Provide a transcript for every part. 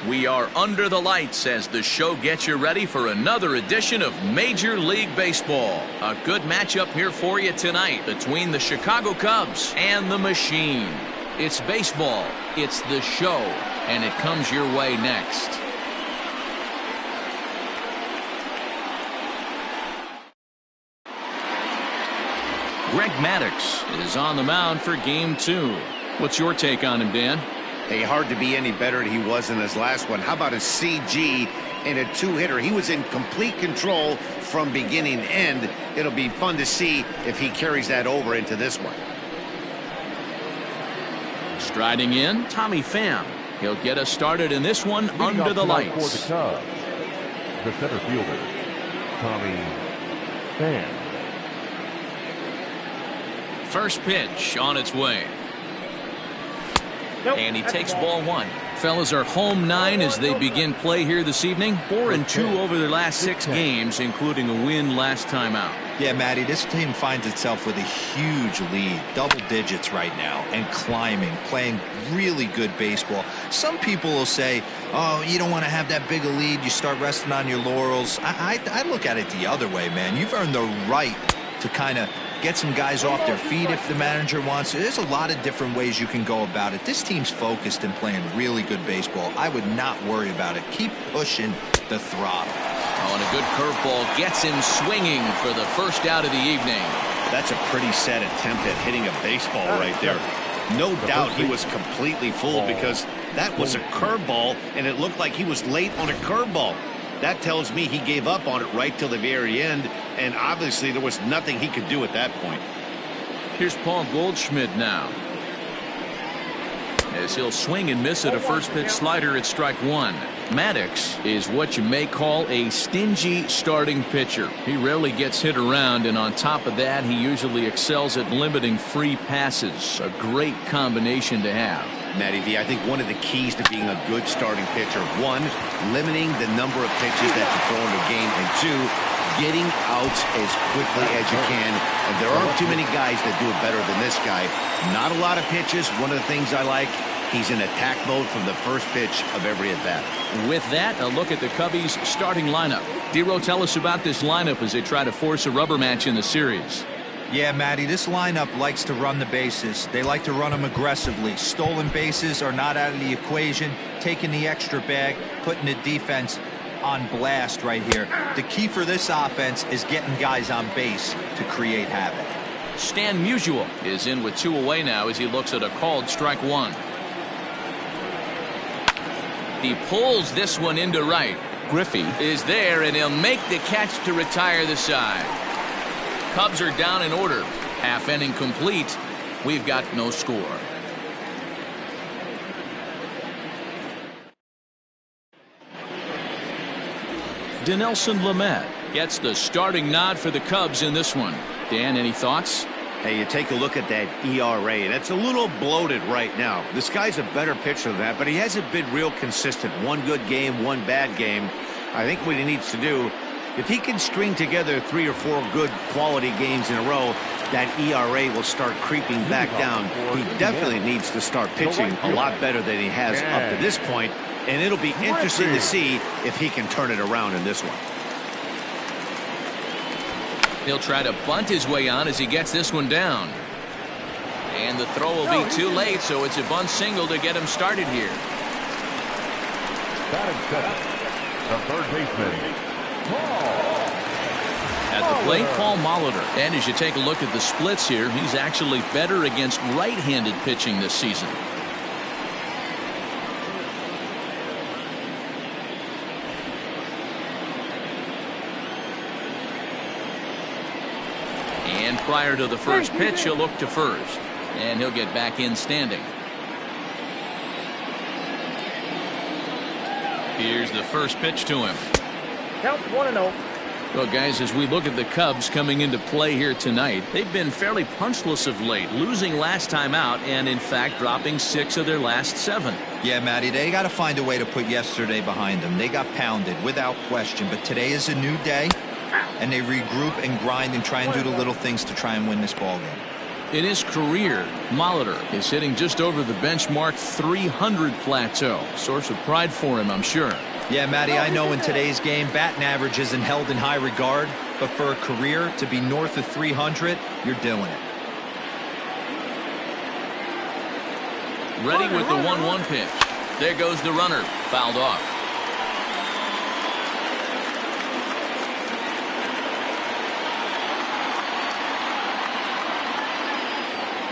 We are under the lights as the show gets you ready for another edition of Major League Baseball. A good matchup here for you tonight between the Chicago Cubs and the Machine. It's baseball, it's the show, and it comes your way next. Greg Maddux is on the mound for Game 2. What's your take on him, Dan? Hey, hard to be any better than he was in his last one. How about a CG and a two-hitter? He was in complete control from beginning to end. It'll be fun to see if he carries that over into this one. Striding in, Tommy Pham. He'll get us started in this one under the lights. For the Cubs, the center fielder, Tommy Pham. First pitch on its way. And he takes ball one. Fellas are home 9 as they begin play here this evening. 4-2 over their last 6 games, including a win last time out. Yeah, Matty, this team finds itself with a huge lead, double digits right now, and climbing, playing really good baseball. Some people will say, oh, you don't want to have that big a lead, you start resting on your laurels. I look at it the other way, man. You've earned the right to kind of get some guys off their feet if the manager wants to. There's a lot of different ways you can go about it. This team's focused and playing really good baseball. I would not worry about it. Keep pushing the throttle. Oh, and a good curveball gets him swinging for the first out of the evening. That's a pretty sad attempt at hitting a baseball right there. No doubt he was completely fooled because that was a curveball and it looked like he was late on a curveball. That tells me he gave up on it right till the very end, and obviously there was nothing he could do at that point. Here's Paul Goldschmidt now, as he'll swing and miss at a first pitch slider at strike 1. Maddux is what you may call a stingy starting pitcher. He rarely gets hit around, and on top of that, he usually excels at limiting free passes. A great combination to have. Matty V, I think one of the keys to being a good starting pitcher, 1, limiting the number of pitches that you throw in a game, and 2, getting outs as quickly as you can. And there aren't too many guys that do it better than this guy. Not a lot of pitches. One of the things I like, he's in attack mode from the first pitch of every at-bat. With that, a look at the Cubbies' starting lineup. Dero, tell us about this lineup as they try to force a rubber match in the series. Yeah, Matty, this lineup likes to run the bases. They like to run them aggressively. Stolen bases are not out of the equation. Taking the extra bag, putting the defense on blast right here. The key for this offense is getting guys on base to create havoc. Stan Musial is in with 2 away now as he looks at a called strike 1. He pulls this one into right. Griffey is there, and he'll make the catch to retire the side. Cubs are down in order. Half inning complete. We've got no score. Dinelson Lamet gets the starting nod for the Cubs in this one. Dan, any thoughts? Hey, you take a look at that ERA, and it's a little bloated right now. This guy's a better pitcher than that, but he hasn't been real consistent. 1 good game, 1 bad game. I think what he needs to do, if he can string together 3 or 4 good quality games in a row, that ERA will start creeping back down. He definitely needs to start pitching a lot better than he has up to this point, and it'll be interesting to see if he can turn it around in this one. He'll try to bunt his way on as he gets this one down. And the throw will be too late, so it's a bunt single to get him started here. Batting second, the third baseman, At the plate, Paul Molitor. And as you take a look at the splits here, he's actually better against right-handed pitching this season. And prior to the first pitch, he'll look to first. And he'll get back in standing. Here's the first pitch to him. Count 1-0. Well, guys, as we look at the Cubs coming into play here tonight, they've been fairly punchless of late, losing last time out and, in fact, dropping 6 of their last 7. Yeah, Matty, they got to find a way to put yesterday behind them. They got pounded without question, but today is a new day, and they regroup and grind and try and do the little things to try and win this ball game. In his career, Molitor is hitting just over the benchmark 300 plateau. Source of pride for him, I'm sure. Yeah, Matty, I know in today's game, batting average isn't held in high regard, but for a career to be north of 300, you're doing it. Ready with the 1-1 pitch. There goes the runner. Fouled off.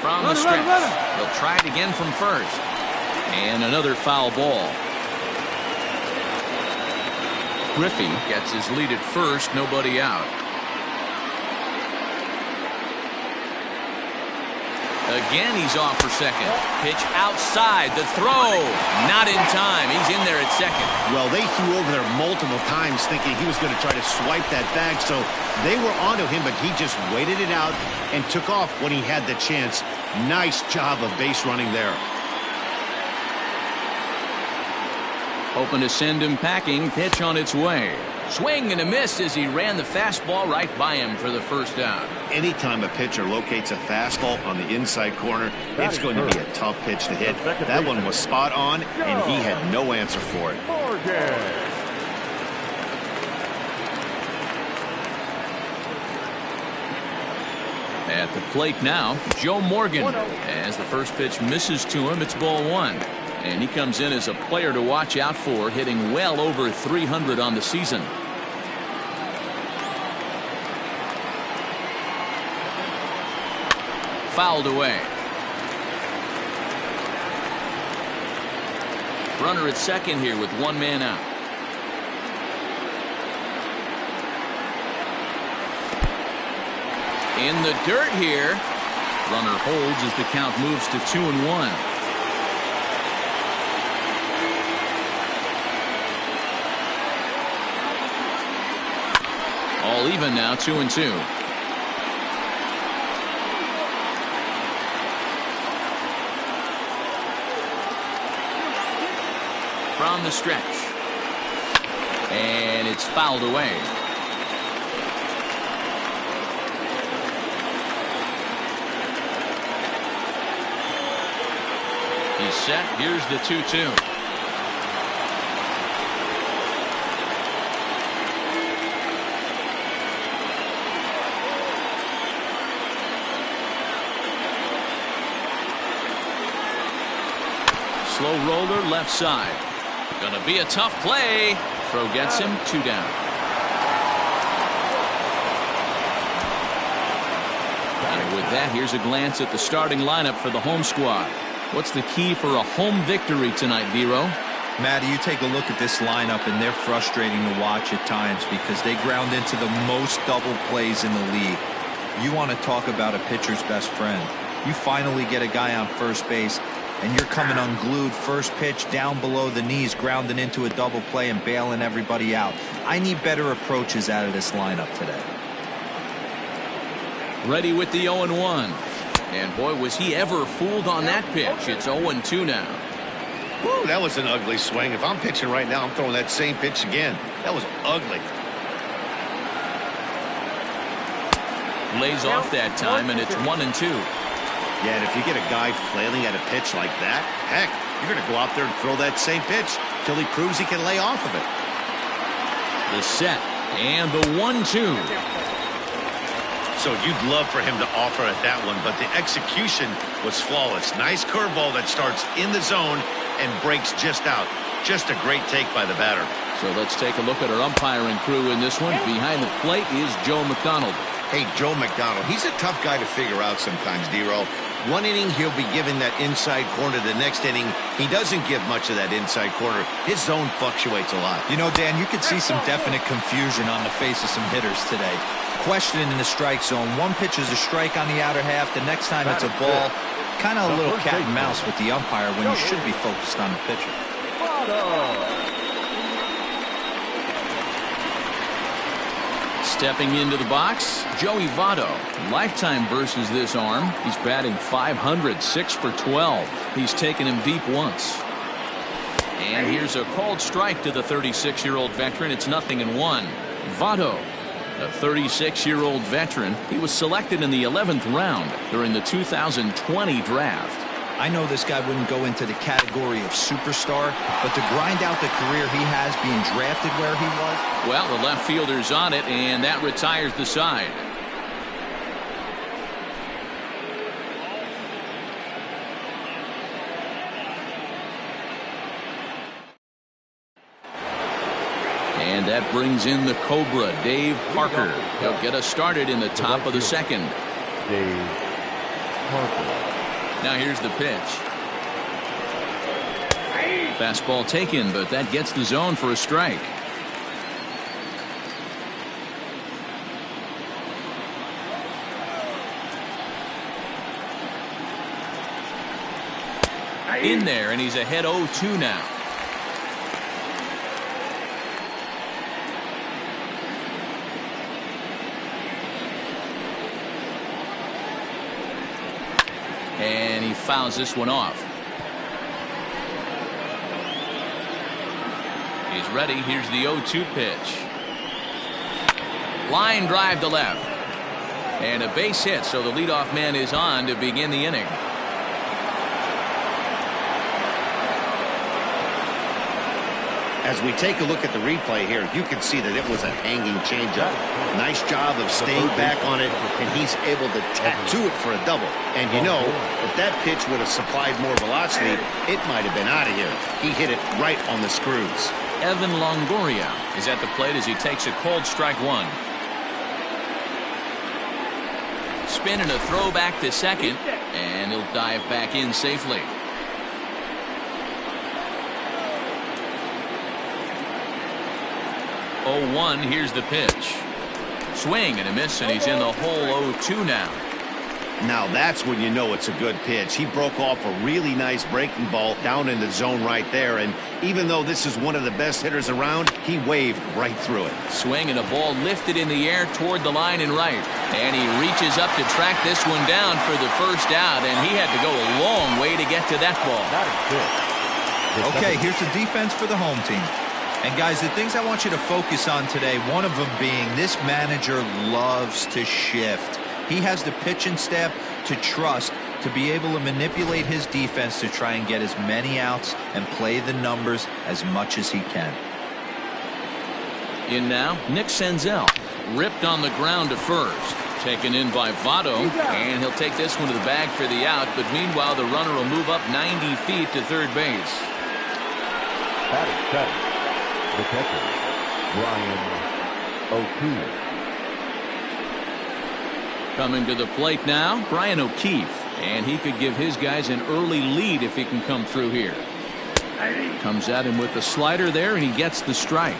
From the stretch. He'll try it again from first. And another foul ball. Griffey gets his lead at first. Nobody out. Again, he's off for second. Pitch outside. The throw. Not in time. He's in there at second. Well, they threw over there multiple times thinking he was going to try to swipe that bag, so they were onto him, but he just waited it out and took off when he had the chance. Nice job of base running there. Hoping to send him packing. Pitch on its way. Swing and a miss as he ran the fastball right by him for the first out. Anytime a pitcher locates a fastball on the inside corner, it's going to be a tough pitch to hit. That one was spot on, and he had no answer for it. At the plate now, Joe Morgan. As the first pitch misses to him, it's ball one. And he comes in as a player to watch out for, hitting well over 300 on the season. Fouled away. Runner at second here with one man out. In the dirt here. Runner holds as the count moves to 2-1. All even now, 2-2. From the stretch. And it's fouled away. He's set. Here's the 2-2. Slow roller left side. Gonna be a tough play. Throw gets him, 2 down. And with that, here's a glance at the starting lineup for the home squad. What's the key for a home victory tonight, Vero? Matty, you take a look at this lineup, and they're frustrating to watch at times because they ground into the most double plays in the league. You want to talk about a pitcher's best friend. You finally get a guy on first base, and you're coming unglued first pitch down below the knees, grounding into a double play and bailing everybody out. I need better approaches out of this lineup today. Ready with the 0-1. And boy, was he ever fooled on that pitch. It's 0-2 now. Woo, that was an ugly swing. If I'm pitching right now, I'm throwing that same pitch again. That was ugly. Lays off that time, and it's 1-2. Yeah, and if you get a guy flailing at a pitch like that, heck, you're going to go out there and throw that same pitch till he proves he can lay off of it. The set and the 1-2. So you'd love for him to offer at that one, but the execution was flawless. Nice curveball that starts in the zone and breaks just out. Just a great take by the batter. So let's take a look at our umpiring crew in this one. Behind the plate is Joe McDonald. Hey, Joe McDonald, he's a tough guy to figure out sometimes, D-Row. One inning, he'll be giving that inside corner. The next inning, he doesn't give much of that inside corner. His zone fluctuates a lot. You know, Dan, you could see some definite confusion on the face of some hitters today. Questioning in the strike zone. One pitch is a strike on the outer half. The next time it's a ball. Kind of a little cat and mouse with the umpire when you should be focused on the pitcher. Stepping into the box, Joey Votto. Lifetime versus this arm. He's batting .500, 6 for 12. He's taken him deep once. And here's a called strike to the 36-year-old veteran. It's 0-1. Votto A 36-year-old veteran, he was selected in the 11th round during the 2020 draft. I know this guy wouldn't go into the category of superstar, but to grind out the career he has being drafted where he was. Well, the left fielder's on it, and that retires the side. And that brings in the Cobra, Dave Parker. He'll get us started in the top of the second. Dave Parker. Now here's the pitch. Fastball taken, but that gets the zone for a strike. In there, and he's ahead 0-2 now. And he fouls this one off. He's ready. Here's the 0-2 pitch. Line drive to left. And a base hit, so the leadoff man is on to begin the inning. As we take a look at the replay here, you can see that it was a hanging changeup. Nice job of staying back on it, and he's able to tattoo it for a double. And you know, if that pitch would have supplied more velocity, it might have been out of here. He hit it right on the screws. Evan Longoria is at the plate as he takes a cold strike one. Spin and a throw back to second, and he'll dive back in safely. 0-1, here's the pitch. Swing and a miss, and he's in the hole 0-2 now. Now that's when you know it's a good pitch. He broke off a really nice breaking ball down in the zone right there, and even though this is one of the best hitters around, he waved right through it. Swing and a ball lifted in the air toward the line and right. And he reaches up to track this one down for the first out, and he had to go a long way to get to that ball. Okay, here's the defense for the home team. And guys, the things I want you to focus on today, one of them being this manager loves to shift. He has the pitching staff to trust to be able to manipulate his defense to try and get as many outs and play the numbers as much as he can. In now, Nick Senzel. Ripped on the ground to first. Taken in by Votto, and he'll take this one to the bag for the out, but meanwhile the runner will move up 90 feet to third base. The catcher, Brian O'Keefe. Coming to the plate now, Brian O'Keefe, and he could give his guys an early lead if he can come through here. Comes at him with the slider there, and he gets the strike.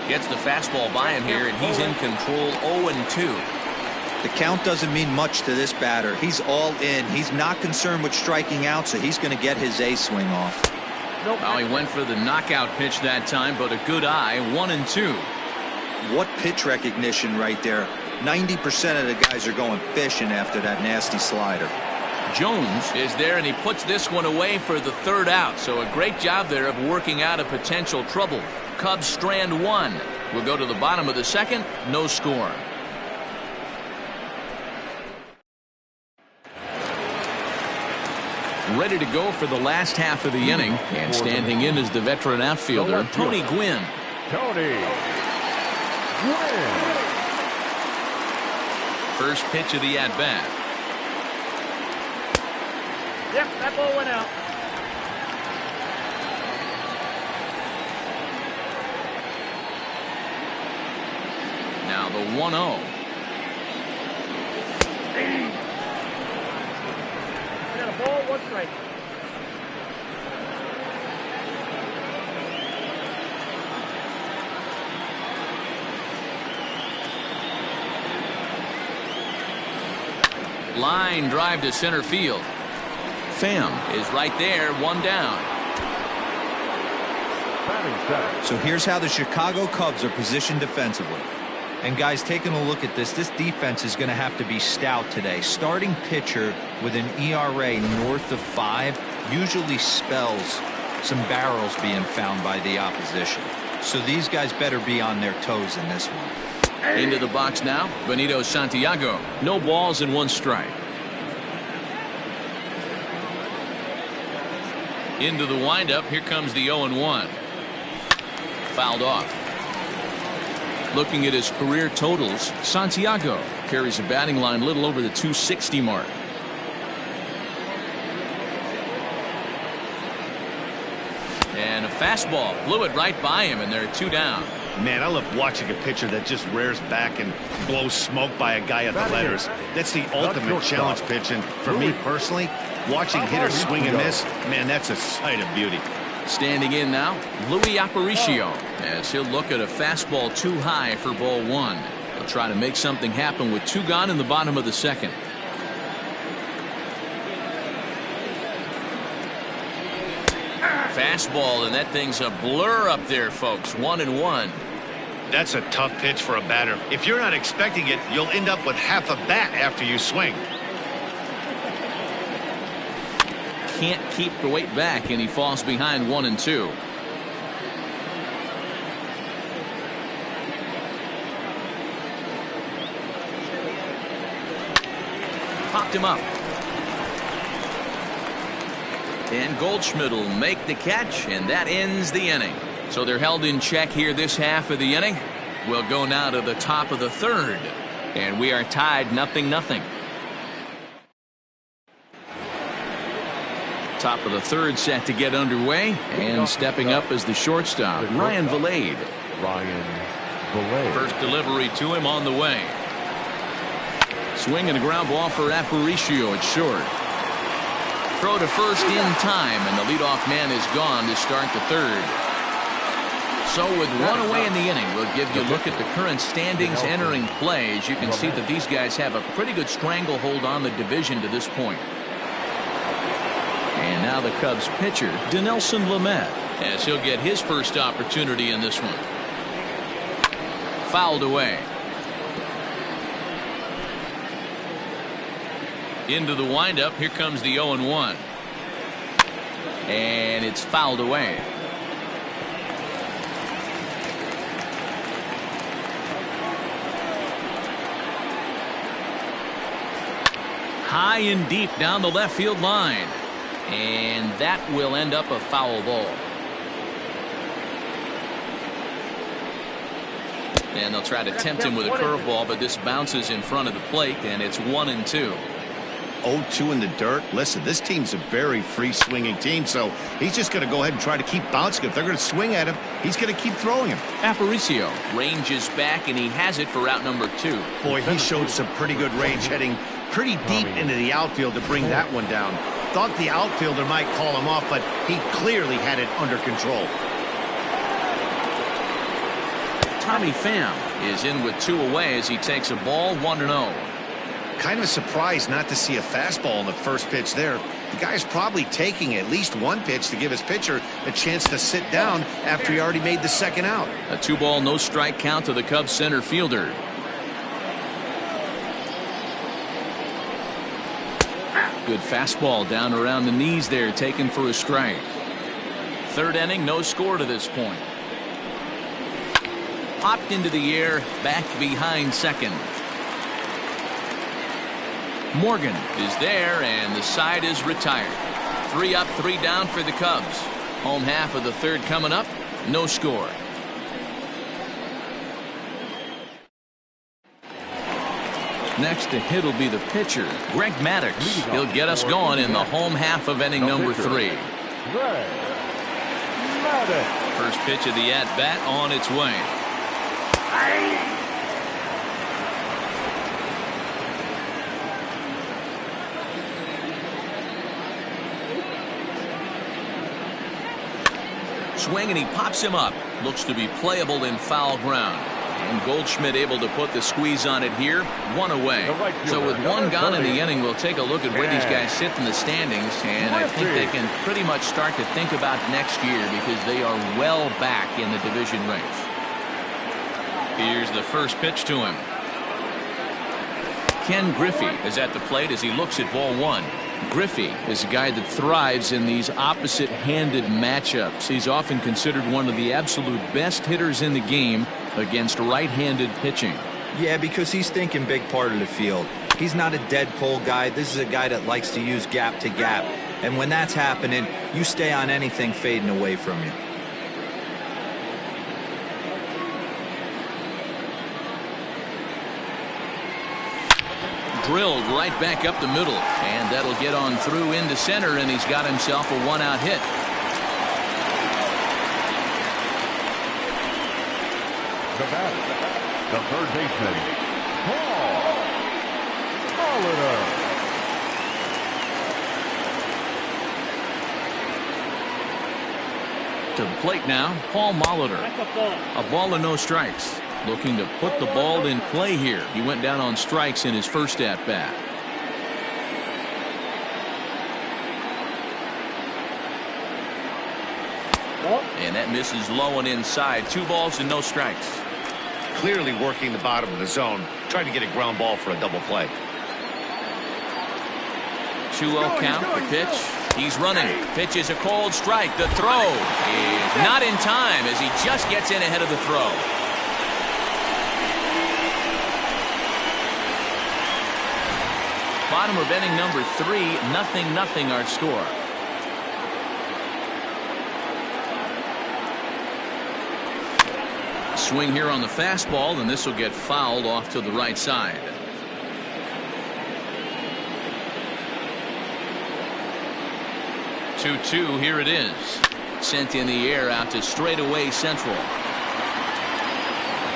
Gets the fastball by him here, and he's in control 0-2. The count doesn't mean much to this batter. He's all in. He's not concerned with striking out, so he's going to get his A swing off. Well, he went for the knockout pitch that time, but a good eye, 1-2. What pitch recognition right there. 90% of the guys are going fishing after that nasty slider. Jones is there, and he puts this one away for the third out, so a great job there of working out a potential trouble. Cubs strand one. We'll go to the bottom of the second, no score. Ready to go for the last half of the inning, and standing in is the veteran outfielder, Tony Gwynn. Tony Gwynn. First pitch of the at-bat. Yep, that ball went out. Now the 1-0. Ball, one strike. Line drive to center field. Pham is right there, one down. So here's how the Chicago Cubs are positioned defensively. And guys, taking a look at this defense is going to have to be stout today. Starting pitcher with an ERA north of 5 usually spells some barrels being found by the opposition. So these guys better be on their toes in this one. Into the box now, Benito Santiago. No balls and 1 strike. Into the windup, here comes the 0-1. Fouled off. Looking at his career totals, Santiago carries a batting line a little over the 260 mark. And a fastball blew it right by him, and they're 2 down. Man, I love watching a pitcher that just rears back and blows smoke by a guy at the letters. That's the ultimate challenge pitch, and for me personally, watching hitters swing and miss, man, that's a sight of beauty. Standing in now, Luis Aparicio, as he'll look at a fastball too high for ball 1. He'll try to make something happen with 2 gone in the bottom of the 2nd. Fastball, and that thing's a blur up there, folks. 1-1. That's a tough pitch for a batter. If you're not expecting it, you'll end up with half a bat after you swing. Can't keep the weight back, and he falls behind 1-2. Popped him up. And Goldschmidt will make the catch, and that ends the inning. So they're held in check here this half of the inning. We'll go now to the top of the 3rd, and we are tied 0-0. Top of the 3rd set to get underway, and stepping up as the shortstop, Ryan Valade. First delivery to him on the way. Swing and a ground ball for Aparicio at short. Throw to first in time, and the leadoff man is gone to start the 3rd. So with 1 away in the inning, we'll give you a look at the current standings entering play. As you can see that these guys have a pretty good stranglehold on the division to this point. And now the Cubs pitcher, Dinelson Lamet, as he'll get his first opportunity in this one. Fouled away. Into the windup, here comes the 0-1. And it's fouled away. High and deep down the left field line. And that will end up a foul ball. And they'll try to tempt him with a curveball, but this bounces in front of the plate, and it's 1-2. 0-2 in the dirt. Listen, this team's a very free swinging team, so he's just going to go ahead and try to keep bouncing. If they're going to swing at him, he's going to keep throwing him. Aparicio ranges back, and he has it for out number 2. Boy, he showed some pretty good range, heading pretty deep into the outfield to bring that one down. Thought the outfielder might call him off, but he clearly had it under control. Tommy Pham is in with 2 away as he takes a ball, 1-0. Kind of surprised not to see a fastball in the first pitch there. The guy's probably taking at least 1 pitch to give his pitcher a chance to sit down after he already made the 2nd out. A 2-ball, no strike count to the Cubs center fielder. Good fastball down around the knees there, taken for a strike. 3rd inning, no score to this point. Popped into the air, back behind 2nd. Morgan is there, and the side is retired. 3 up, 3 down for the Cubs. Home half of the 3rd coming up, no score. Next to hit will be the pitcher, Greg Maddux. He'll get us going in the home half of inning number 3. First pitch of the at-bat on its way. Swing, and he pops him up. Looks to be playable in foul ground. And Goldschmidt able to put the squeeze on it here. 1 away. So with 1 gone in the inning, we'll take a look at where these guys sit in the standings. And I think they can pretty much start to think about next year because they are well back in the division race. Here's the first pitch to him. Ken Griffey is at the plate as he looks at ball one. Griffey is a guy that thrives in these opposite-handed matchups. He's often considered one of the absolute best hitters in the game against right-handed pitching. Yeah, because he's thinking big part of the field. He's not a dead pull guy. This is a guy that likes to use gap to gap. And when that's happening, you stay on anything fading away from you. Drilled right back up the middle, and that'll get on through into center, and he's got himself a one-out hit. The batter, the third baseman, Paul Molitor. To the plate now, Paul Molitor. A ball and no strikes. Looking to put the ball in play here. He went down on strikes in his first at-bat. And that misses low and inside. 2 balls and no strikes. Clearly working the bottom of the zone, trying to get a ground ball for a double play. 2-0 count, the pitch. He's running. Pitch is a cold strike. The throw is not in time as he just gets in ahead of the throw. Bottom of inning number 3, 0-0 our score. Swing here on the fastball, and this will get fouled off to the right side. Two, here it is. Sent in the air out to straightaway central.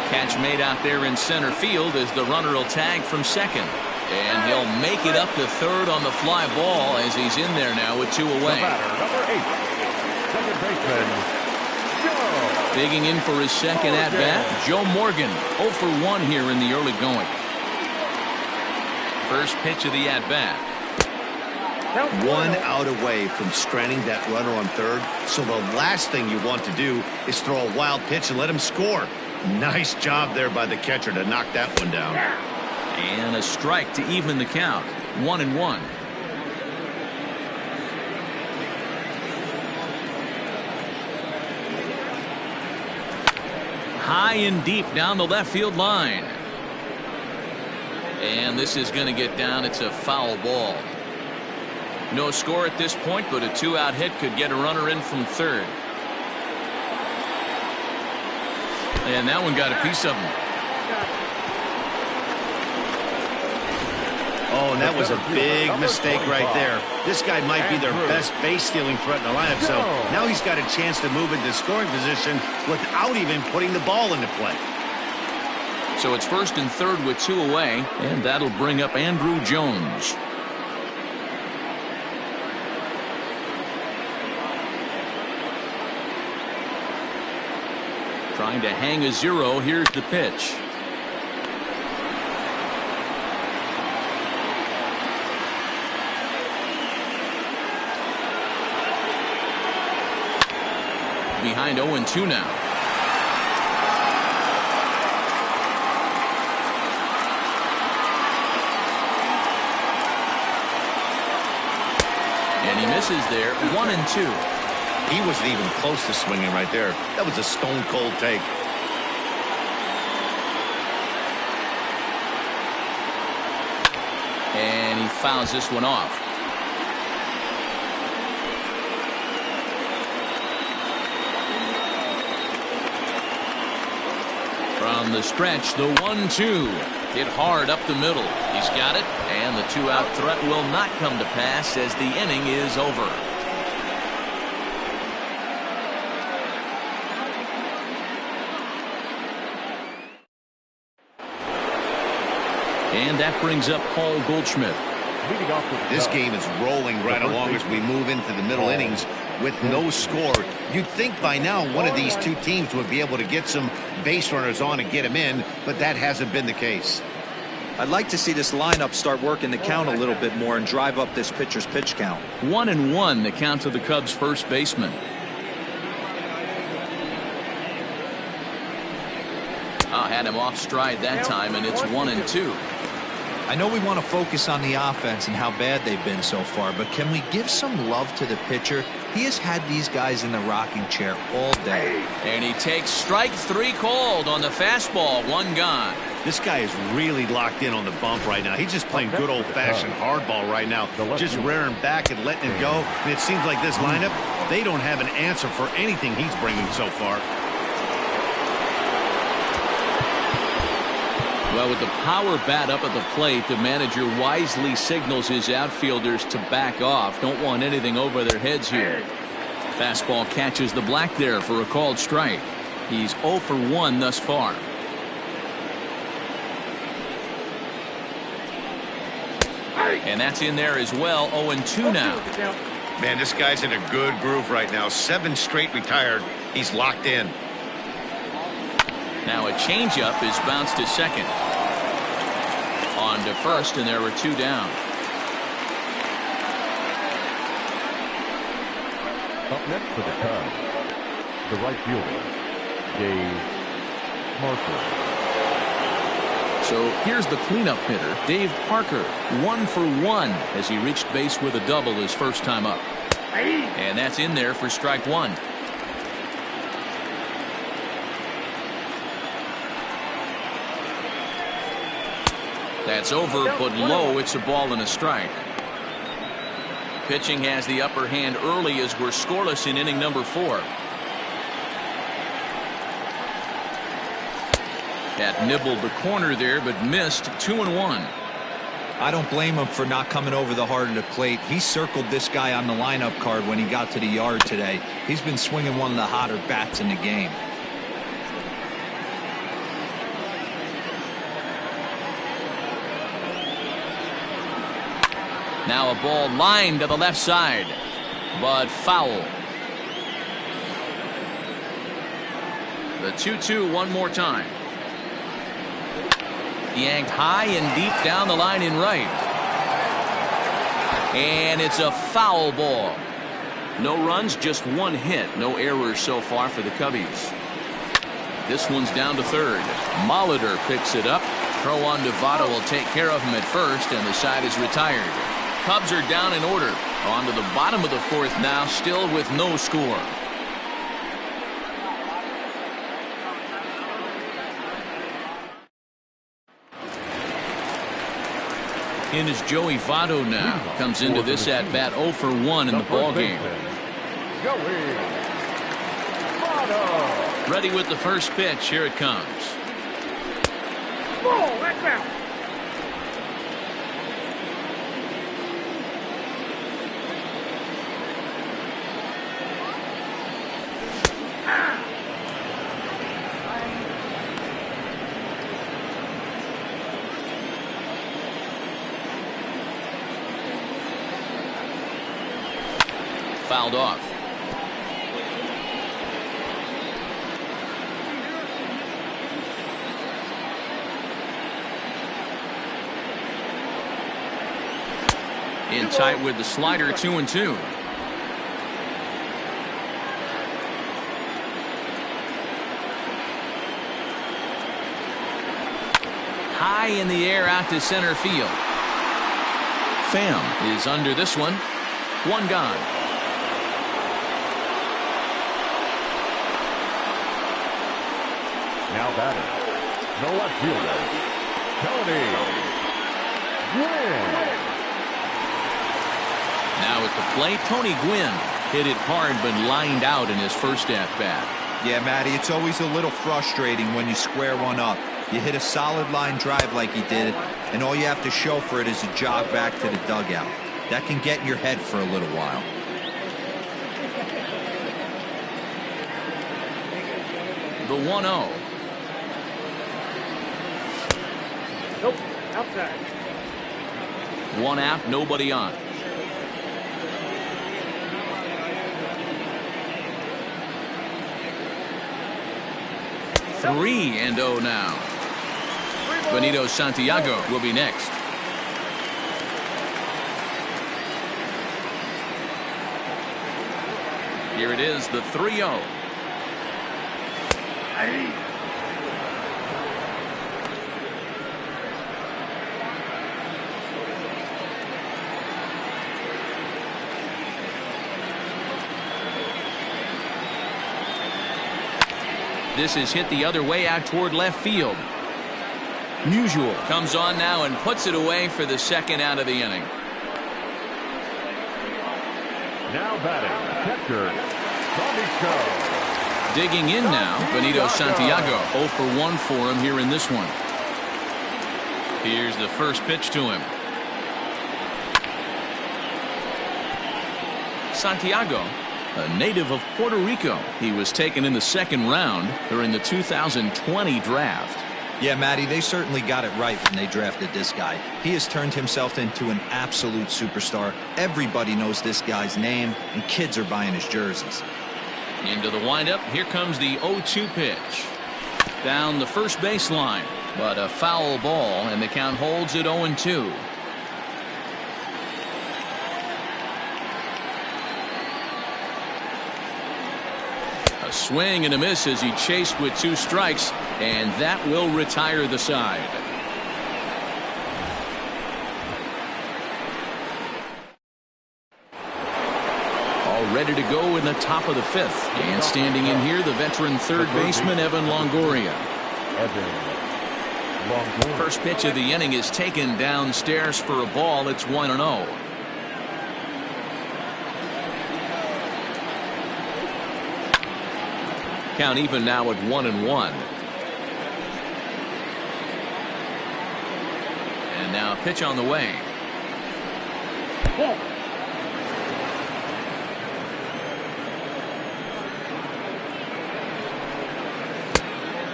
Catch made out there in center field as the runner will tag from second. And he'll make it up to third on the fly ball as he's in there now with 2 away. The batter, number 8, second baseman, Joe. Digging in for his second at-bat, Joe Morgan. 0 for 1 here in the early going. First pitch of the at-bat. 1 out away from stranding that runner on third. So the last thing you want to do is throw a wild pitch and let him score. Nice job there by the catcher to knock that one down. And a strike to even the count. 1-1. High and deep down the left field line. And this is going to get down. It's a foul ball. No score at this point, but a 2-out hit could get a runner in from third. And that one got a piece of him. Oh, and that was a big mistake right there. This guy might be their best base-stealing threat in the lineup, so now he's got a chance to move into scoring position without even putting the ball into play. So it's first and third with 2 away, and that'll bring up Andrew Jones. Trying to hang a 0. Here's the pitch. Behind 0-2 now. And he misses there. 1-2. He wasn't even close to swinging right there. That was a stone-cold take. And he fouls this one off. From the stretch, the 1-2. Hit hard up the middle. He's got it, and the 2-out threat will not come to pass as the inning is over. And that brings up Paul Goldschmidt. This game is rolling right along as we move into the middle innings with no score. You'd think by now one of these two teams would be able to get some base runners on and get them in, but that hasn't been the case. I'd like to see this lineup start working the count a little bit more and drive up this pitcher's pitch count. 1-1 the count to the Cubs first baseman. Had him off stride that time, and it's 1-2. I know we want to focus on the offense and how bad they've been so far, but can we give some love to the pitcher? He has had these guys in the rocking chair all day. And he takes strike 3 called on the fastball. 1 gone. This guy is really locked in on the bump right now. He's just playing good old-fashioned hardball right now, just rearing back and letting it go. And it seems like this lineup, they don't have an answer for anything he's bringing so far. Well, with the power bat up at the plate, the manager wisely signals his outfielders to back off. Don't want anything over their heads here. Fastball catches the black there for a called strike. He's 0 for 1 thus far. And that's in there as well. 0-2 now. Man, this guy's in a good groove right now. 7 straight retired. He's locked in. Now a changeup is bounced to second. On to first, and there were 2 down. Up next for the Cubs, the right fielder, Dave Parker. So here's the cleanup hitter, Dave Parker, 1 for 1 as he reached base with a double his first time up. And that's in there for strike 1. That's over, but low. It's a ball and a strike. Pitching has the upper hand early as we're scoreless in inning number 4. That nibbled the corner there, but missed. 2-1. I don't blame him for not coming over the heart of the plate. He circled this guy on the lineup card when he got to the yard today. He's been swinging one of the hotter bats in the game. Now a ball lined to the left side, but foul. The 2-2 one more time. Yanked high and deep down the line in right. And it's a foul ball. No runs, just 1 hit. No errors so far for the Cubbies. This one's down to third. Molitor picks it up. Throw on to Votto will take care of him at first, and the side is retired. Cubs are down in order. On to the bottom of the 4th now, still with no score. In is Joey Votto now. Comes into this at bat 0 for 1 in the ball game. Ready with the first pitch. Here it comes. Ball, that's out. Fouled off. In tight with the slider. 2-2. High in the air out to center field. Pham is under this one. 1 gone. Now batting, the left fielder, Tony Gwynn. Now at the plate, Tony Gwynn hit it hard but lined out in his first at-bat. Yeah, Matty, it's always a little frustrating when you square one up. You hit a solid line drive like he did, and all you have to show for it is a jog back to the dugout. That can get in your head for a little while. The 1-0. Nope, outside. 1 out, nobody on. 3-0 now. Benito Santiago will be next. Here it is, the 3-0. This is hit the other way out toward left field. Musial comes on now and puts it away for the second out of the inning. Now batting, catcher, Santiago. Digging in now, Benito Santiago. 0 for 1 for him here in this one. Here's the first pitch to him. Santiago, a native of Puerto Rico. He was taken in the second round during the 2020 draft. Yeah, Matty, they certainly got it right when they drafted this guy. He has turned himself into an absolute superstar. Everybody knows this guy's name, and kids are buying his jerseys. Into the windup. Here comes the 0-2 pitch. Down the first baseline, but a foul ball, and the count holds at 0-2. A swing and a miss as he chased with 2 strikes, and that will retire the side. All ready to go in the top of the 5th. And standing in here, the veteran third baseman, Evan Longoria. First pitch of the inning is taken downstairs for a ball. It's 1-0. Count even now at 1-1. And now a pitch on the way.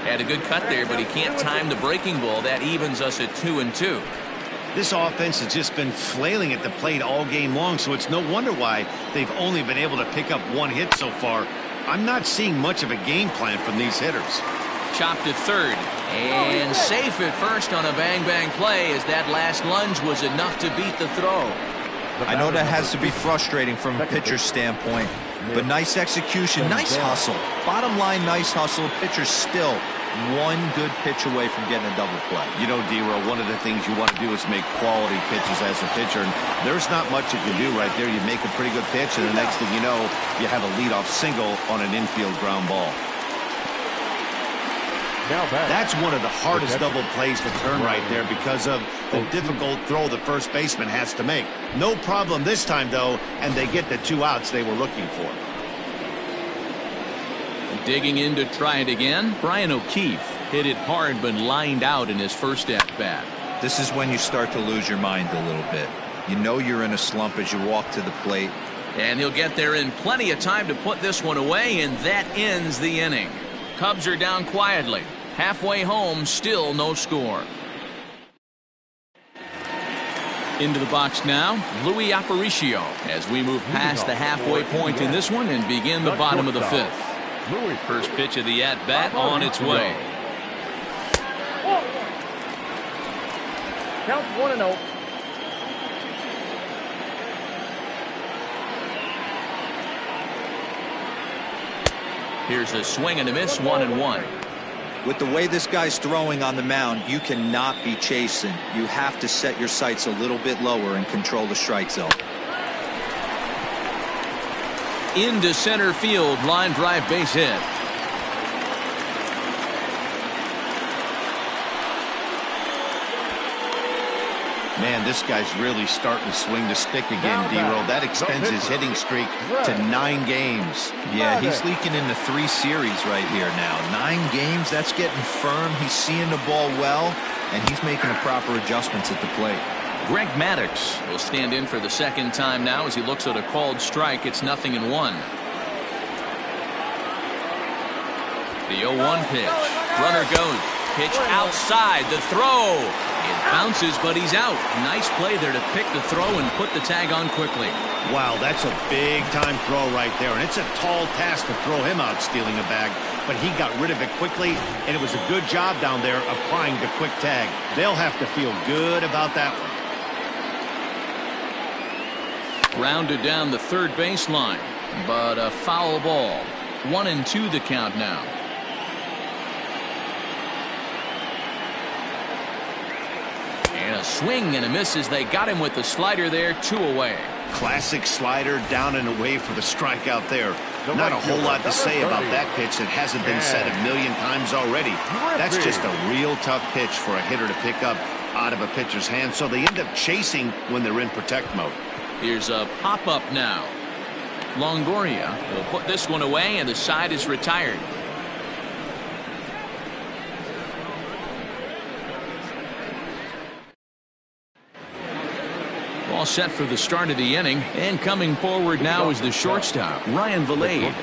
Had a good cut there, but he can't time the breaking ball. That evens us at 2-2. This offense has just been flailing at the plate all game long, so it's no wonder why they've only been able to pick up 1 hit so far. I'm not seeing much of a game plan from these hitters. Chopped at third and safe at first on a bang play, as that last lunge was enough to beat the throw. I know that has to be frustrating from a pitcher's standpoint, but nice execution, nice hustle. Bottom line, nice hustle. Pitcher's still 1 good pitch away from getting a double play. You know, D-Row, one of the things you want to do is make quality pitches as a pitcher, and there's not much you can do right there. You make a pretty good pitch, and the next thing you know, you have a leadoff single on an infield ground ball. That's one of the hardest double plays to turn right there because of the difficult throw the first baseman has to make. No problem this time, though, and they get the 2 outs they were looking for. Digging in to try it again, Brian O'Keefe hit it hard but lined out in his first at-bat. This is when you start to lose your mind a little bit. You know you're in a slump as you walk to the plate. And he'll get there in plenty of time to put this one away, and that ends the inning. Cubs are down quietly. Halfway home, still no score. Into the box now, Louis Aparicio, as we move past the halfway point in this one and begin the bottom of the 5th. First pitch of the at-bat on its way. Count 1-0. Here's a swing and a miss, 1-1. With the way this guy's throwing on the mound, you cannot be chasing. You have to set your sights a little bit lower and control the strike zone. Into center field, line drive, base hit. Man, this guy's really starting to swing the stick again, D-Row. That extends his hitting streak to 9 games. Yeah, he's leaking into 3 series right here now. 9 games, that's getting firm. He's seeing the ball well, and he's making the proper adjustments at the plate. Greg Maddux will stand in for the second time now as he looks at a called strike. It's 0-1. The 0-1 pitch. Runner goes. Pitch outside. The throw. It bounces, but he's out. Nice play there to pick the throw and put the tag on quickly. Wow, that's a big-time throw right there, and it's a tall task to throw him out stealing a bag, but he got rid of it quickly, and it was a good job down there applying the quick tag. They'll have to feel good about that one. Rounded down the third baseline, but a foul ball. 1-2 the count now. And a swing and a miss as they got him with the slider there, 2 away. Classic slider down and away for the strikeout there. Not a whole lot to say about that pitch that hasn't been said a million times already. That's just a real tough pitch for a hitter to pick up out of a pitcher's hand, so they end up chasing when they're in protect mode. Here's a pop-up now. Longoria will put this one away, and the side is retired. All set for the start of the inning, and coming forward now is the shortstop, Ryan Valade.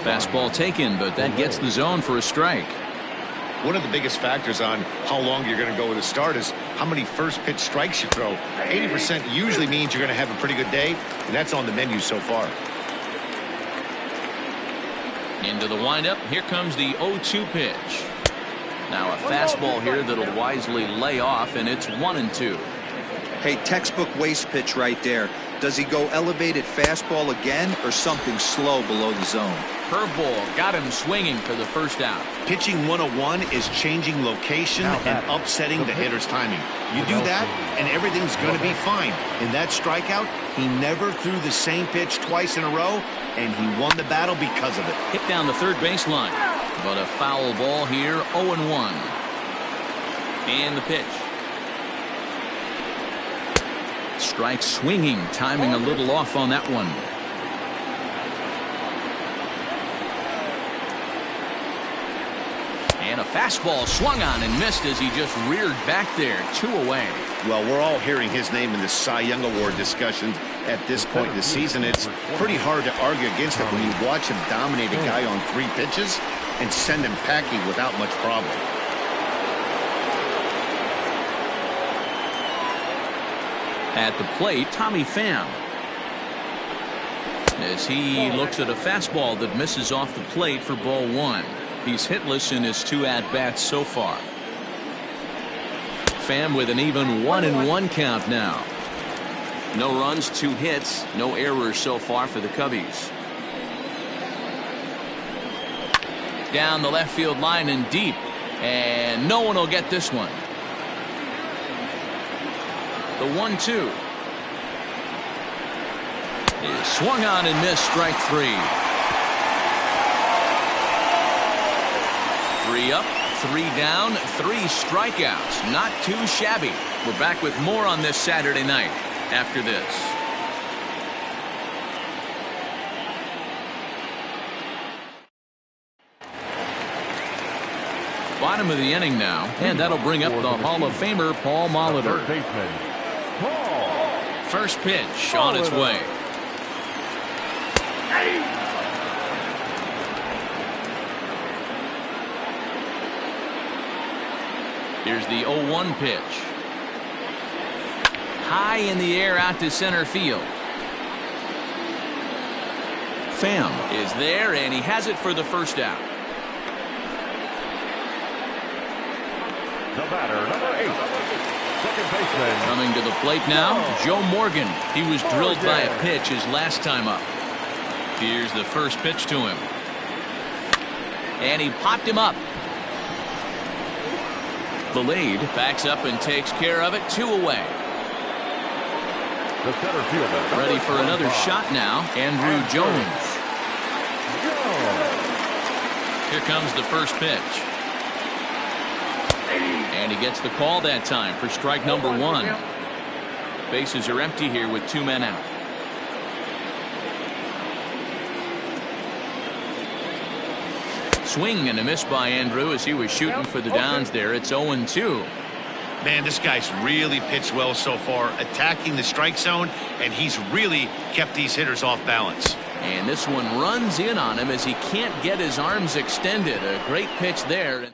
Fastball taken, but that gets the zone for a strike. One of the biggest factors on how long you're going to go with a start is how many first pitch strikes you throw. 80% usually means you're going to have a pretty good day, and that's on the menu so far. Into the windup, here comes the 0-2 pitch. Now a fastball here that'll wisely lay off, and it's 1-2. Hey, textbook waste pitch right there. Does he go elevated fastball again or something slow below the zone? Curveball got him swinging for the first out. Pitching 101 is changing location and upsetting the hitter's timing. You do that, and everything's going to be fine. In that strikeout, he never threw the same pitch twice in a row, and he won the battle because of it. Hit down the third baseline, but a foul ball here, 0-1. And the pitch. Strike swinging, timing a little off on that one. And a fastball swung on and missed as he just reared back there, 2 away. Well, we're all hearing his name in the Cy Young Award discussions at this point in the season. It's pretty hard to argue against it when you watch him dominate a guy on 3 pitches and send him packing without much problem. At the plate, Tommy Pham. As he looks at a fastball that misses off the plate for ball 1. He's hitless in his 2 at-bats so far. Pham with an even 1-1 count now. No runs, 2 hits, no errors so far for the Cubbies. Down the left field line and deep, and no one will get this one. The 1-2 is swung on and missed, strike 3. 3 up, 3 down, 3 strikeouts. Not too shabby. We're back with more on this Saturday night after this. Bottom of the inning now, and that'll bring up the Hall of Famer Paul Molitor. First pitch on its way. Here's the 0-1 pitch. High in the air out to center field. Pham is there, and he has it for the first out. The batter, number 8, second baseman. Coming to the plate now, Joe Morgan. He was drilled by a pitch his last time up. Here's the first pitch to him. And he popped him up. Valade backs up and takes care of it, 2 away. The center fielder. Ready for another shot now, Andrew Jones. Here comes the first pitch. And he gets the call that time for strike number 1. Bases are empty here with 2 men out. Swing and a miss by Andrew as he was shooting for the downs there. It's 0-2. Man, this guy's really pitched well so far, attacking the strike zone, and he's really kept these hitters off balance. And this one runs in on him as he can't get his arms extended. A great pitch there.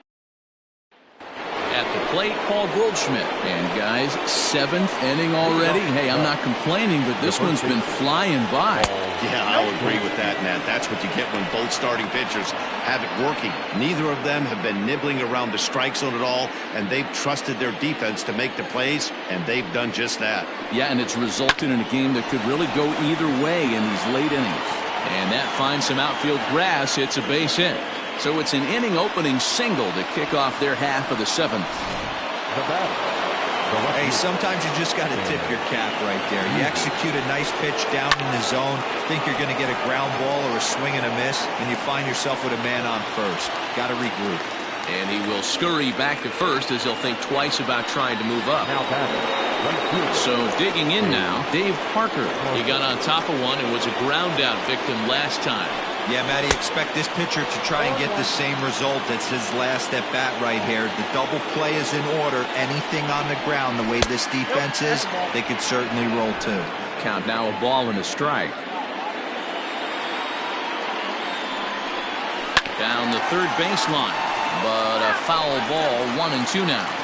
At the plate, Paul Goldschmidt. And guys, 7th inning already. Hey, I'm not complaining, but this one's been flying by. Yeah, I'll agree with that, Matt. That's what you get when both starting pitchers have it working. Neither of them have been nibbling around the strike zone at all, and they've trusted their defense to make the plays, and they've done just that. Yeah, and it's resulted in a game that could really go either way in these late innings. And that finds some outfield grass. It's a base hit. So it's an inning opening single to kick off their half of the 7th. The batter, Hey, sometimes you just got to tip your cap right there. You execute a nice pitch down in the zone, think you're going to get a ground ball or a swing and a miss, and you find yourself with a man on first. Got to regroup. And he will scurry back to first as he'll think twice about trying to move up. So digging in now, Dave Parker. He got on top of one and was a ground out victim last time. Yeah, Matty, expect this pitcher to try and get the same result as his last at bat right here. The double play is in order. Anything on the ground, the way this defense is, they could certainly roll too. Count now a ball and a strike. Down the third baseline, but a foul ball, 1-2 now.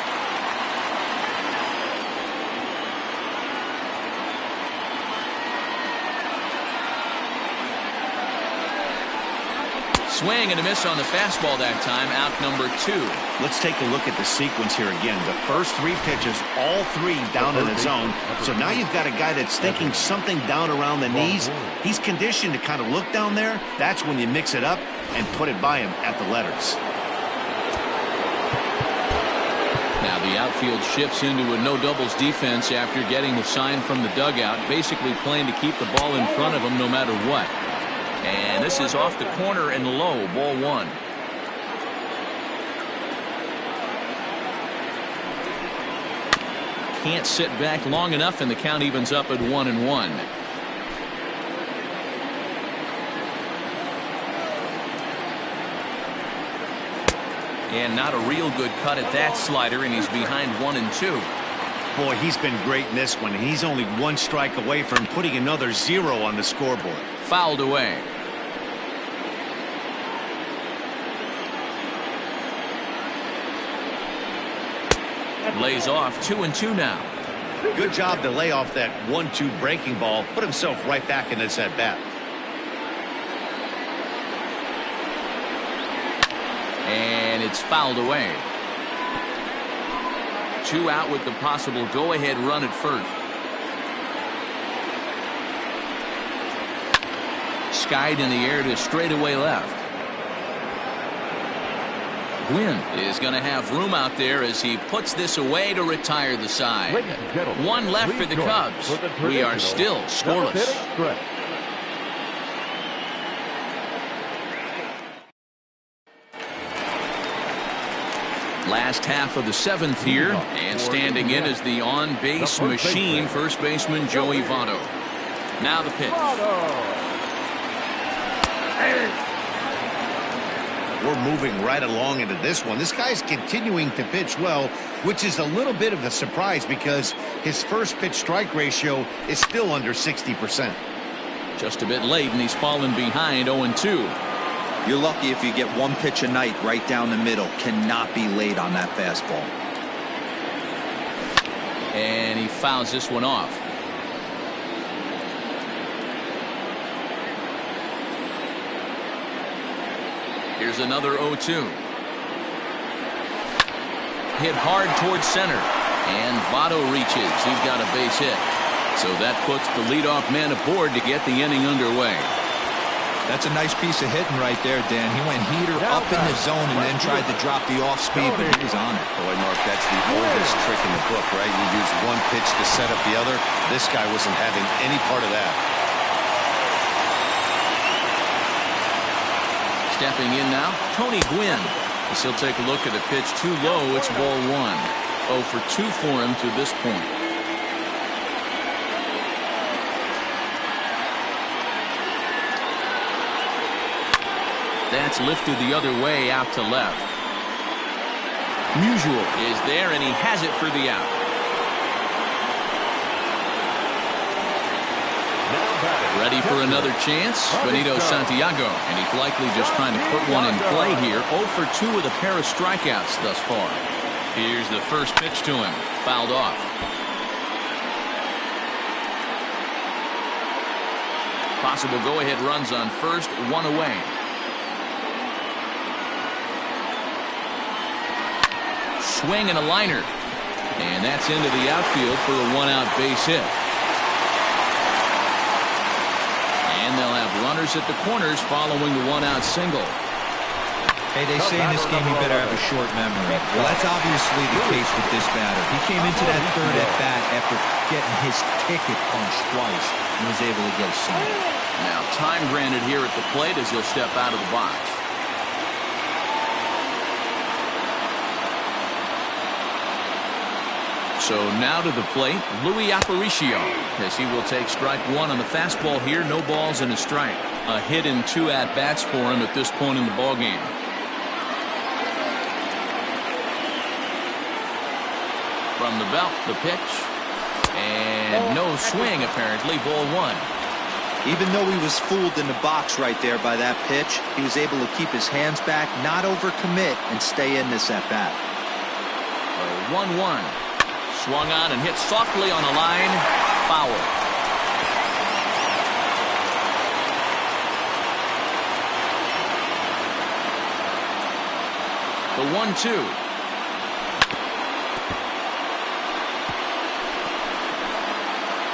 Swing and a miss on the fastball that time. Out number 2. Let's take a look at the sequence here again. The first 3 pitches, all 3 down in the zone. So now you've got a guy that's thinking something down around the knees. He's conditioned to kind of look down there. That's when you mix it up and put it by him at the letters. Now the outfield shifts into a no doubles defense after getting the sign from the dugout, basically playing to keep the ball in front of him no matter what. And this is off the corner and low, ball 1. Can't sit back long enough, and the count evens up at 1-1. And not a real good cut at that slider, and he's behind 1-2. Boy, he's been great in this one. He's only 1 strike away from putting another 0 on the scoreboard. Fouled away. Lays off 2-2 now. Good job to lay off that 1-2 breaking ball. Put himself right back in this at bat. And it's fouled away. 2 out with the possible go-ahead run at first. Skied in the air to straightaway left. Gwynn is going to have room out there as he puts this away to retire the side. 1 left for the Cubs. We are still scoreless. Last half of the 7th here, and standing in is the on-base machine, first baseman Joey Votto. Now the pitch. We're moving right along into this one. This guy's continuing to pitch well, which is a little bit of a surprise because his first pitch strike ratio is still under 60%. Just a bit late, and he's fallen behind 0-2. You're lucky if you get 1 pitch a night right down the middle. Cannot be late on that fastball. And he fouls this one off. Here's another 0-2. Hit hard towards center. And Votto reaches. He's got a base hit. So that puts the leadoff man aboard to get the inning underway. That's a nice piece of hitting right there, Dan. He went heater up in the zone and then tried to drop the off speed, but he was on it. Boy, Mark, that's the oldest trick in the book, right? You use 1 pitch to set up the other. This guy wasn't having any part of that. Stepping in now, Tony Gwynn. As he'll take a look at a pitch too low. It's ball 1. 0 for 2 for him to this point. That's lifted the other way out to left. Musial is there, and he has it for the out. Ready for another chance? Benito Santiago, and he's likely just trying to put one in play here. 0 for 2 with a pair of strikeouts thus far. Here's the first pitch to him. Fouled off. Possible go-ahead runs on first, 1 away. Swing and a liner. And that's into the outfield for a 1-out base hit. And they'll have runners at the corners following the 1-out single. Hey, they say in this game you better have a short memory. Well, that's obviously the case with this batter. He came into that third at bat after getting his ticket punched twice and was able to get a single. Now time granted here at the plate as he'll step out of the box. So now to the plate, Louis Aparicio, as he will take strike one on the fastball here. No balls and a strike. A hit and 2 at-bats for him at this point in the ballgame. From the belt, the pitch. And no swing, apparently. Ball 1. Even though he was fooled in the box right there by that pitch, he was able to keep his hands back, not overcommit, and stay in this at-bat. 1-1. Swung on and hit softly on a line. Foul. The 1-2.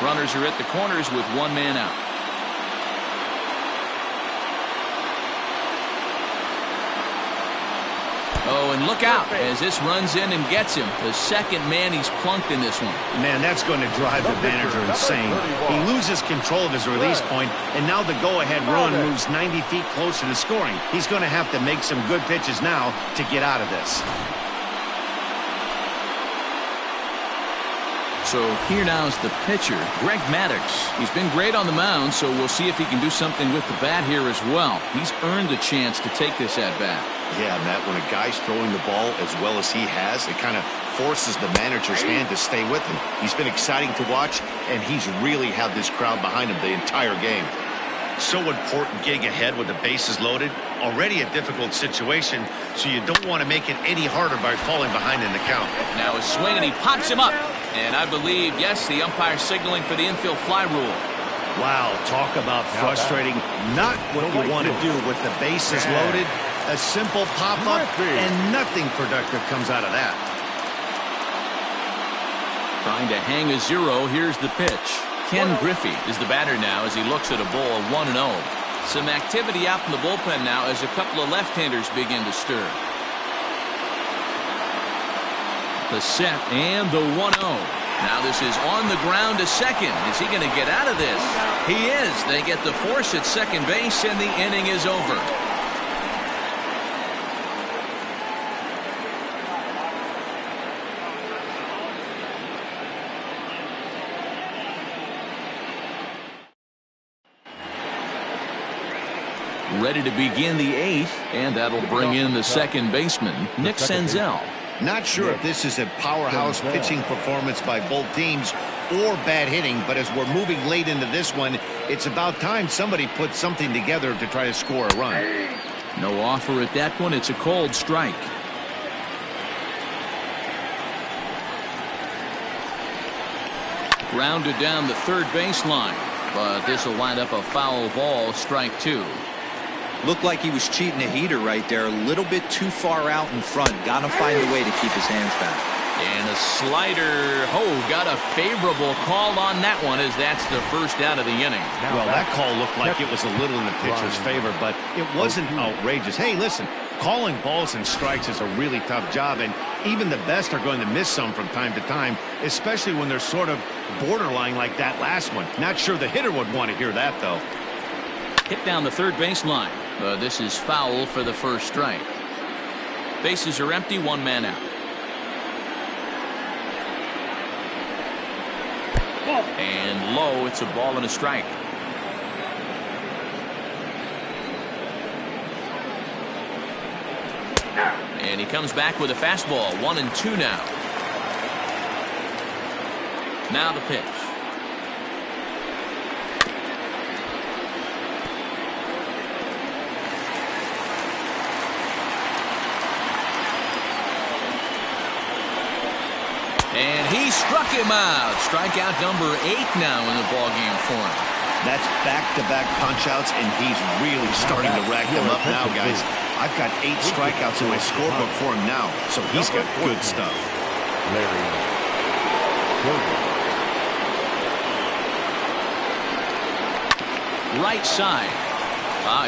Runners are at the corners with 1 man out. Oh, and look out as this runs in and gets him. The second man he's plunked in this one. Man, that's going to drive the manager insane. He loses control of his release point, and now the go-ahead run moves 90 feet closer to scoring. He's going to have to make some good pitches now to get out of this. So here now is the pitcher, Greg Maddux. He's been great on the mound, so we'll see if he can do something with the bat here as well. He's earned a chance to take this at-bat. Yeah, Matt, when a guy's throwing the ball as well as he has, it kind of forces the manager's hand to stay with him. He's been exciting to watch, and he's really had this crowd behind him the entire game. So important gig ahead with the bases loaded. Already a difficult situation, so you don't want to make it any harder by falling behind in the count. Now a swing, and he pops him up. And I believe, yes, the umpire signaling for the infield fly rule. Wow, talk about frustrating. Not what you want to do with the bases loaded. A simple pop-up, and nothing productive comes out of that. Trying to hang a 0. Here's the pitch. Ken Griffey is the batter now as he looks at a ball 1-0. Some activity out in the bullpen now as a couple of left-handers begin to stir. The set and the 1-0. Now this is on the ground to second. Is he going to get out of this? He is. They get the force at second base, and the inning is over. Ready to begin the 8th, and that'll bring in the second baseman, Nick Senzel. Not sure if this is a powerhouse pitching performance by both teams or bad hitting, but as we're moving late into this one, it's about time somebody put something together to try to score a run. No offer at that one. It's a cold strike. Grounded down the third baseline, but this will wind up a foul ball, strike 2. Looked like he was cheating a heater right there. A little bit too far out in front. Got to find a way to keep his hands back. And a slider. Oh, got a favorable call on that one as that's the first out of the inning. Well, that call looked like it was a little in the pitcher's favor, but it wasn't outrageous. Hey, listen, calling balls and strikes is a really tough job, and even the best are going to miss some from time to time, especially when they're sort of borderline like that last one. Not sure the hitter would want to hear that, though. Hit down the third baseline. This is foul for the first strike. Bases are empty, 1 man out. And low, it's a ball and a strike. And he comes back with a fastball, 1-2 now. Now the pitch. And he struck him out. Strikeout number 8 now in the ballgame for him. That's back-to-back punch-outs, and he's really starting to rack them up now, guys. I've got 8 strikeouts in my scorebook for him now, so he's got good stuff. Right side.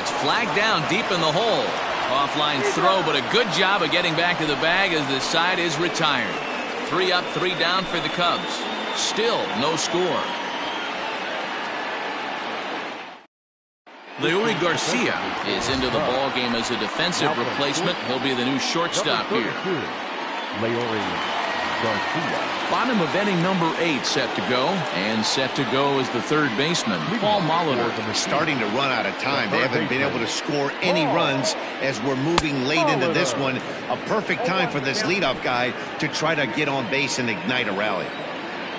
It's flagged down deep in the hole. Offline throw, but a good job of getting back to the bag as the side is retired. 3 up, 3 down for the Cubs. Still no score. Leury Garcia is into the ball game as a defensive replacement. He'll be the new shortstop here. Leury Garcia. Bottom of inning number 8 set to go, and set to go is the third baseman, Paul Molitor. Starting to run out of time. They haven't been able to score any runs as we're moving late into this one. A perfect time for this leadoff guy to try to get on base and ignite a rally.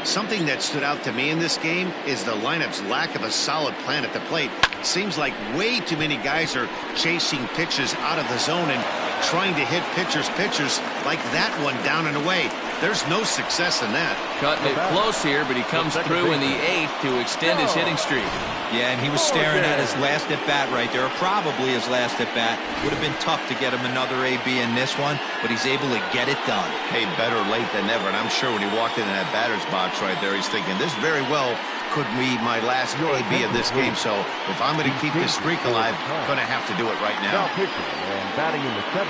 Something that stood out to me in this game is the lineup's lack of a solid plan at the plate. Seems like way too many guys are chasing pitches out of the zone and trying to hit pitchers like that one down and away. There's no success in that. Cutting it close here, but he comes through in the 8th to extend his hitting streak. Yeah, and he was staring at his last at-bat right there, probably his last at-bat. Would have been tough to get him another AB in this one, but he's able to get it done. Hey, better late than never, and I'm sure when he walked into that batter's box right there, he's thinking, this very well could be my last AB of this game, so if I'm going to keep this streak alive, I'm going to have to do it right now. Batting in the 7th.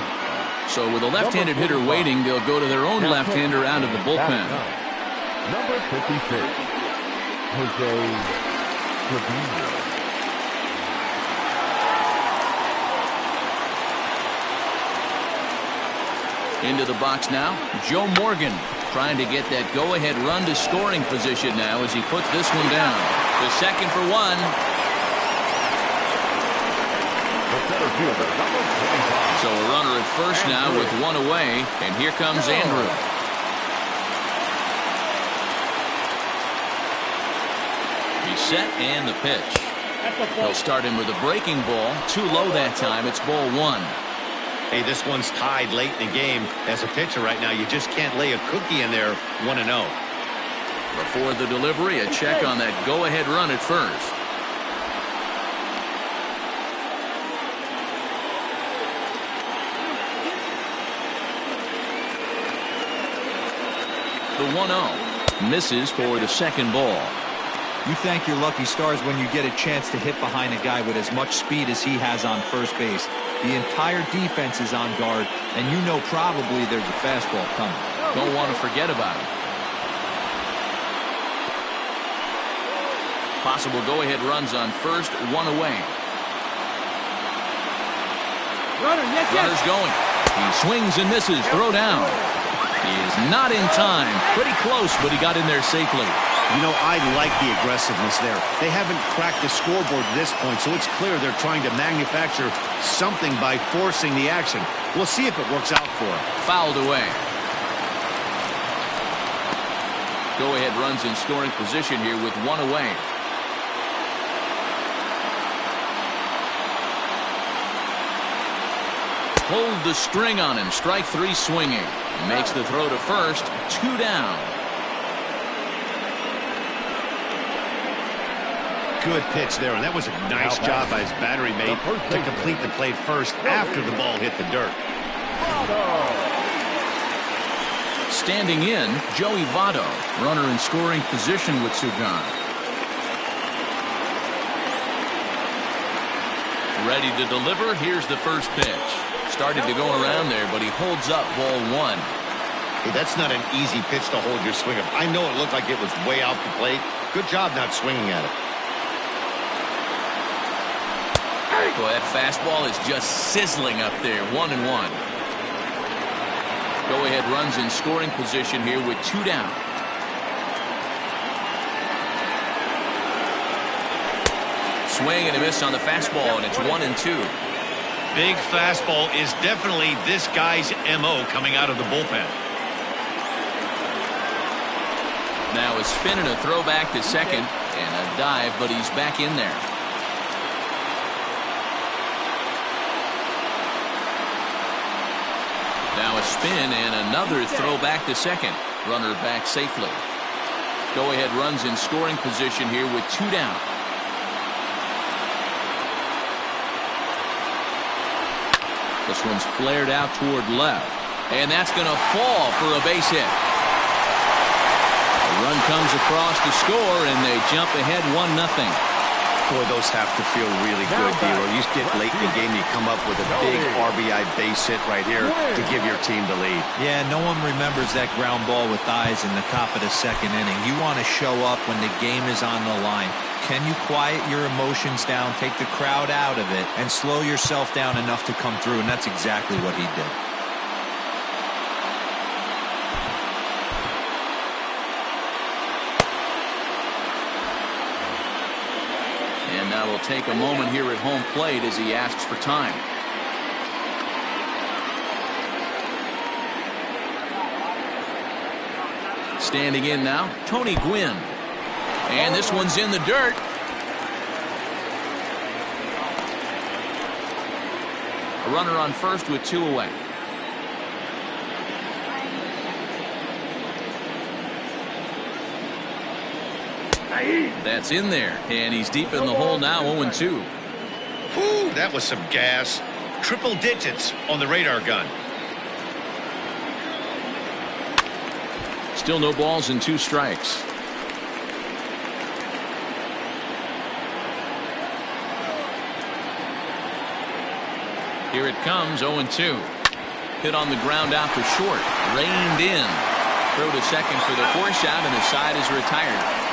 So with a left-handed hitter waiting, they'll go to their own left-hander out of the bullpen. Number 56, Jose Trevino. Into the box now, Joe Morgan trying to get that go-ahead run to scoring position now as he puts this one down. The second for 1. So a runner at first now with 1 away, and here comes Andrew. He's set and the pitch. He'll start him with a breaking ball. Too low that time. It's ball 1. Hey, this one's tied late in the game. As a pitcher right now, you just can't lay a cookie in there 1-0. Before the delivery, a check on that go-ahead run at first. The 1-0 misses for the second ball. You thank your lucky stars when you get a chance to hit behind a guy with as much speed as he has on first base. The entire defense is on guard, and you know probably there's a fastball coming. Don't want to forget about it. Possible go-ahead runs on first, 1 away. Runner's going. He swings and misses. Throw down. He is not in time. Pretty close, but he got in there safely. You know, I like the aggressiveness there. They haven't cracked the scoreboard at this point, so it's clear they're trying to manufacture something by forcing the action. We'll see if it works out for them. Fouled away. Go-ahead runs in scoring position here with 1 away. Pulled the string on him. Strike 3 swinging. Makes the throw to first. 2 down. Good pitch there, and that was a nice job by his battery mate to complete the play first after the ball hit the dirt. Standing in, Joey Votto, runner in scoring position with Sugan. Ready to deliver. Here's the first pitch. Started to go around there, but he holds up ball 1. Hey, that's not an easy pitch to hold your swing of. I know it looked like it was way out the plate. Good job not swinging at it. Boy, that fastball is just sizzling up there. 1-1. Go-ahead runs in scoring position here with 2 down. Swing and a miss on the fastball, and it's 1-2. Big fastball is definitely this guy's MO coming out of the bullpen. Now a spin and a throw back to second, and a dive, but he's back in there. Now a spin and another throw back to second. Runner back safely. Go-ahead runs in scoring position here with 2 down. This one's flared out toward left. And that's going to fall for a base hit. A run comes across to score, and they jump ahead 1-0. Boy, those have to feel really good, D'Lo. You get late in the game, you come up with a big RBI base hit right here to give your team the lead. Yeah, no one remembers that ground ball with eyes in the top of the second inning. You want to show up when the game is on the line. Can you quiet your emotions down, take the crowd out of it, and slow yourself down enough to come through? And that's exactly what he did. And now we'll take a moment here at home plate as he asks for time. Standing in now, Tony Gwynn. And this one's in the dirt. A runner on first with 2 away. That's in there, and he's deep in the hole now, 0-2. Whew, that was some gas. Triple digits on the radar gun. Still no balls and 2 strikes. Here it comes, 0-2. Hit on the ground out to short. Reined in. Throw to second for the force out, and the side is retired.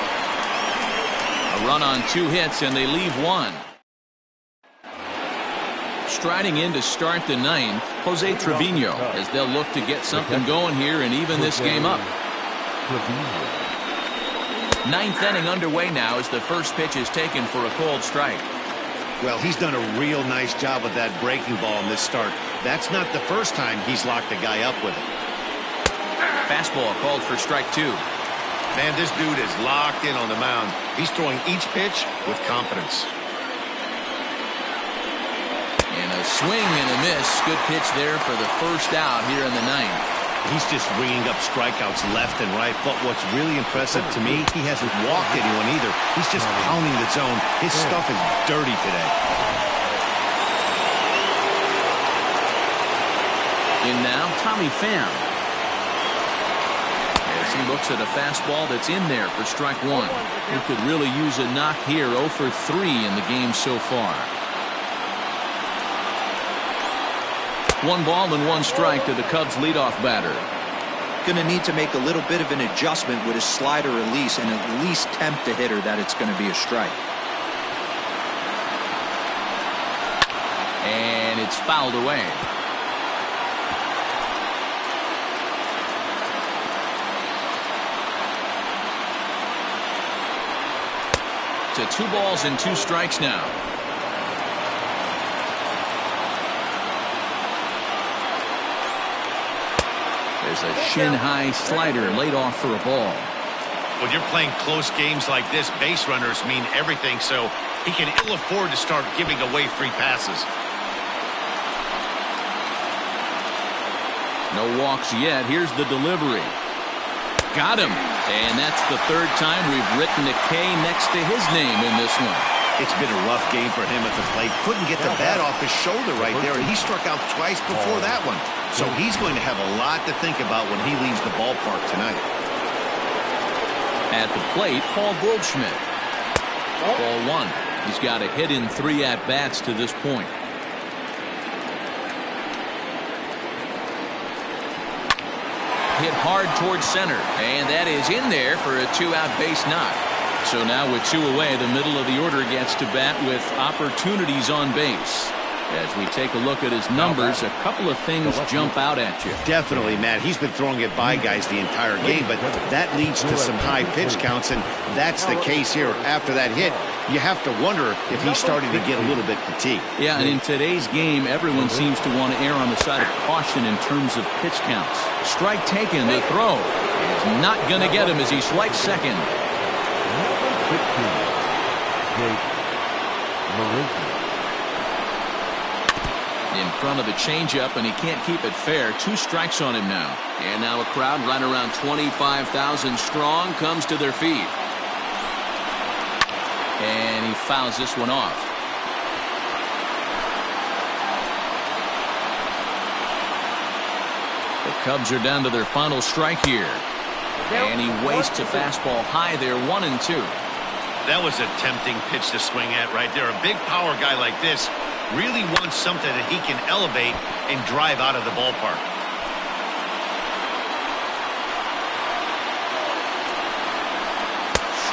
A run on 2 hits, and they leave 1. Striding in to start the 9th, Jose Trevino, as they'll look to get something going here and even this game up. 9th inning underway now as the first pitch is taken for a called strike. Well, he's done a real nice job with that breaking ball in this start. That's not the first time he's locked a guy up with it. Fastball called for strike 2. Man, this dude is locked in on the mound. He's throwing each pitch with confidence. And a swing and a miss. Good pitch there for the first out here in the 9th. He's just ringing up strikeouts left and right. But what's really impressive to me, he hasn't walked anyone either. He's just pounding the zone. His stuff is dirty today. In now, Tommy Pham. He looks at a fastball that's in there for strike 1. He could really use a knock here. 0 for 3 in the game so far. 1 ball and 1 strike to the Cubs leadoff batter. Going to need to make a little bit of an adjustment with his slider release and at least tempt the hitter that it's going to be a strike. And it's fouled away. To 2 balls and 2 strikes now. There's a shin-high slider laid off for a ball. When you're playing close games like this, base runners mean everything, so he can ill afford to start giving away free passes. No walks yet. Here's the delivery. Got him. And that's the 3rd time we've written a K next to his name in this one. It's been a rough game for him at the plate. Couldn't get the bat off his shoulder right there, and he struck out twice before that one. So he's going to have a lot to think about when he leaves the ballpark tonight. At the plate, Paul Goldschmidt. Ball 1. He's got a hit in 3 at-bats to this point. Hit hard towards center, and that is in there for a 2-out base knock. So now with 2 away, the middle of the order gets to bat with opportunities on base. As we take a look at his numbers, a couple of things jump out at you. Definitely, Matt. He's been throwing it by guys the entire game, but that leads to some high pitch counts, and that's the case here. After that hit, you have to wonder if he's starting to get a little bit fatigued. Yeah, and in today's game, everyone seems to want to err on the side of caution in terms of pitch counts. Strike taken, the throw is not going to get him as he swipes second. In front of the changeup, and he can't keep it fair. 2 strikes on him now. And now a crowd right around 25,000 strong comes to their feet. And he fouls this one off. The Cubs are down to their final strike here. And he wastes a fastball high there, 1-2. That was a tempting pitch to swing at right there. A big power guy like this really wants something that he can elevate and drive out of the ballpark.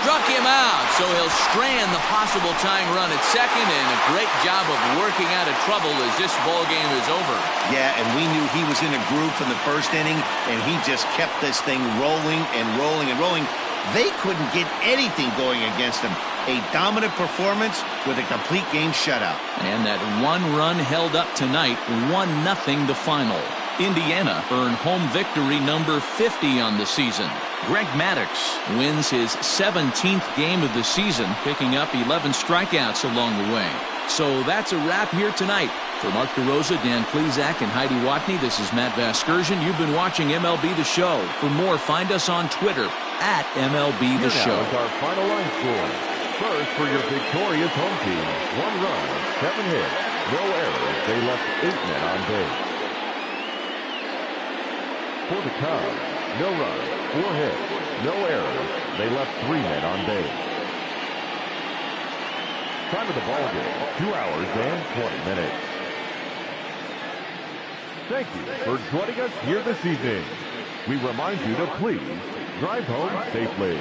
Struck him out, so he'll strand the possible tying run at second, and a great job of working out of trouble as this ball game is over. Yeah, and we knew he was in a groove from the first inning, and he just kept this thing rolling and rolling and rolling. They couldn't get anything going against him. A dominant performance with a complete game shutout. And that one run held up tonight, 1-0 the final. Indiana earned home victory number 50 on the season. Greg Maddux wins his 17th game of the season, picking up 11 strikeouts along the way. So that's a wrap here tonight. For Mark DeRosa, Dan Plesac, and Heidi Watney, this is Matt Vasgersian. You've been watching MLB The Show. For more, find us on Twitter at MLB The Show. Here now is our final line score. First, for your victorious home team, 1 run, 7 hits, no errors. They left 8 men on base. For the Cubs, no runs, 4 hits, no errors. They left 3 men on base. Time of the ball game, 2 hours and 20 minutes. Thank you for joining us here this evening. We remind you to please drive home safely.